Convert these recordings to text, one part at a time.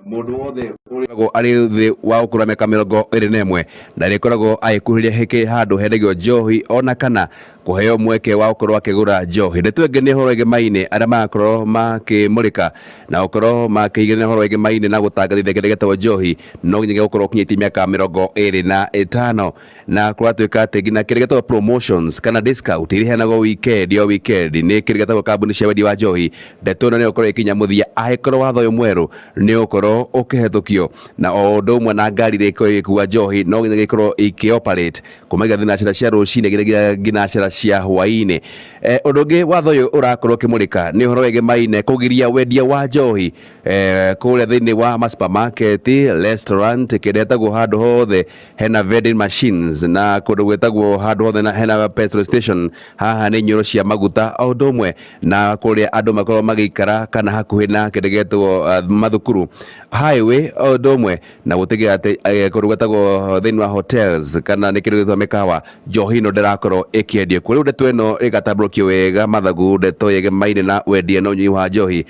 mundu wothe urigwo ari thi wa ukura miaka 21 na rikoragwo agikuhiria hiki handu hendagio njohi ona kana kuheo mweke wa ukorwo akigura njohi. Nitwenge ni horo igemaine aria makorwo makimurika na ukorwo makigirira horo igemaine na gutangathithia kindu gitagwo njohi no nginya gukorwo ukinyitie miaka 25 na kuratuika ati ngina kindu gitagwo promotions kana discount iria heanagwo weekend ni kindu gitagwo kambuni cia wendi wa njohi. Ndeto ino ni ukorwo ikinya muthia ahikorwo watho uyu mweru ni ukorwo ukihetukio na o undu umwe na ngari ria ikorwo igikuua njohi no nginya gikorwo ikioperate kumaga thinacara cia rucini ngina cara cia hwaini. Undu ungi watho uyu urakorwo ukimurika ni horo igemaine kugiria wendia wa njohi kuria thiini wa ma supermarket, restaurant, kiretagwo handu hothe hena vending machines na kundu gwetagwo handu hothe na hena petrol station. Haha ni nyoro cia maguta o undu umwe na kuria andu makorwo magikara kana hakuhi na kindu getagwo mathukuru highway o undu umwe na gutigira ati kundu gwetagwo thiini wa hotels kana ni kindu getagwo mikawa njohi ino ndirakorwo ikiendio kuo. Riu ndeto ino igatambũrũkio wega mathagu ndeto igemaine na wendia na unyui wa njohi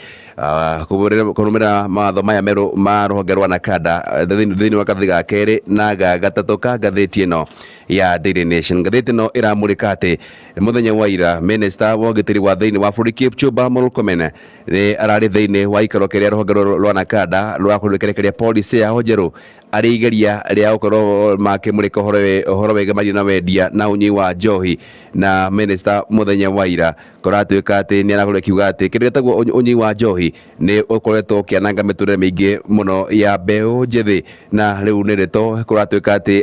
kurumira mawatho maya meru ma ruhonge rwa NACADA thiini wa gathi ga keri na gatatu ka ngathĩti ino ya Daily Nation. Ngathĩti ino iramurika ati muthenya wa ira minister wa ũgitĩri wa thiini wa bũrũri Kipchumba Murkomen ni arari thiini wa ikaro kiria ruhonge rwa NACADA rurakurekereria policy ya njeru ari igeria ria ukorwo makimurika uhoro wegemaine na wendia na unyui wa njohi. Na minister muthenya wa ira kuratuika ati ni arakorwo akiuga ati kindu getagwo unyui wa njohi ni ukoretwo ukiananga miturire mingi muno ya mbeu njithi na riu ni rito kuratuika ati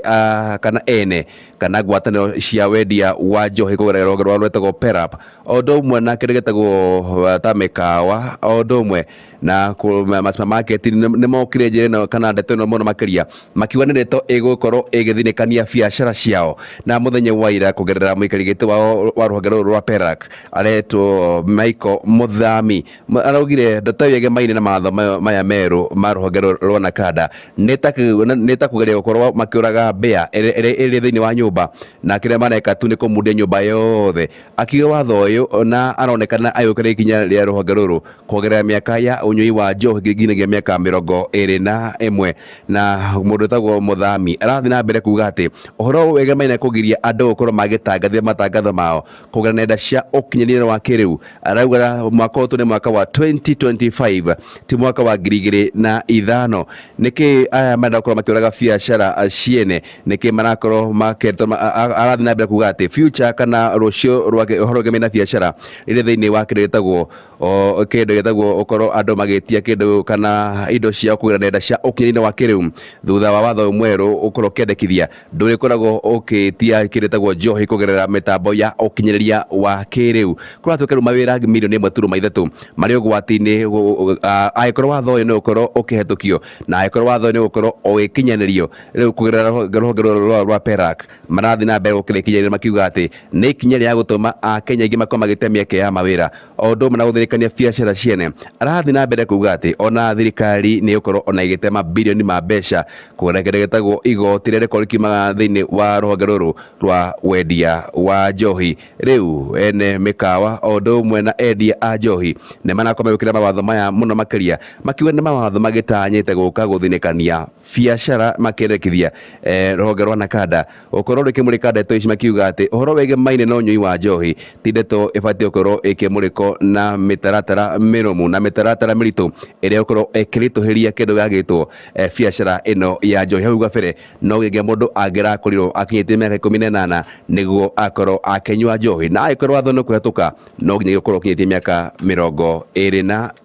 kana ene kana ngwataniro cia wendia wa njohi kugerera rũhonge rwa rwetagwo PERAP o undu umwe na kindu getagwo ta mikawa o undu umwe na ma supermarket ni mokire njira ino kana ndeto ino muno makiria makiuga ni rito igukorwo igithinikania biacara ciao. Na muthenya wa ira kugerera muikari giti wa ruhonge rwa PERAC aretwo Michael Muthami araugire ndeto igemaine na mawatho maya meru ma ruhonge rwa NACADA ni ta kugeria gukorwo makiuraga mbia iri thiini wa nyumba na kiria mareka tu ni kumudia nyumba yothe. Akiuga watho uyu na aronekana ayukire ikinya ria ruhonge ruru kugerera miaka ya unyui wa njohi nginyagia miaka 21 na mundu tagwo Muthami arathi na mbere kuga ati uhoro wegemaine kugiria andu gukorwo magitangathia matangatho mao kugerera nenda cia ukinyanĩria wa kiriu. Arauga mwaka utu ni mwaka wa 2025 ti mwaka wa 2005. Niki aya menda gukorwo makiuraga biacara ciene niki marakorwo arathi na mbere kuga ati future kana rucio rwa uhoro wegemaine na biacara iri thiini wa kindu gitagwo ukorwo andu magitia kindu kana indo cia kugerera nenda cia ukinyanĩria wa kiriu thutha wa watho mweru ukorwo kiendekithia ndurikoragwo ukitia kindu gitagwo njohi kugerera mitambo ya ukinyanĩria wa kiriu. Kuratuika mawira milioni 1.3 mari ugwati-ini aikorwo watho uyu ni ukorwo ukihetukio na aikorwo watho ni ukorwo ugikinyanirio. Riu kugerera ruhonge rwa PERAC marathi na mbere gukirikinyĩria makiuga ati ni ikinya ria gutuma Akenya aingi makorwo magite mieke ya mawira o undu umwe na guthirikania biacara ciene. Arathi na mbere kuga ati ona thirikari ni ukorwo ona igite mabilioni ma mbeca kugeregetagwo igoti riria rikorwo rikiumaga thiini wa ruhonge ruru rwa wendia wa njohi. Riu ene mikawa o undu umwe na endia a njohi ni manakorwo magikira mawatho maya muno makiria makiuga ni mawatho magitanyite guka guthinikania biacara makiendekithia ruhonge rwa NACADA ukorwo rikimurika ndeto ici makiuga ati uhoro wegemaine na unyui wa njohi ti ndeto ibatie gukorwo ikimurikwo na mitaratara mirumu na mitaratara miritu iria ukorwo ikirituhiria kindu gagitwo biacara ino ya njohi. Hau gabere no nginya mundu angirakorirwo akinyitie miaka 18 niguo akorwo akinyua njohi na aikorwo watho no kuhetuka no nginya gukorwo ukinyitie miaka 21.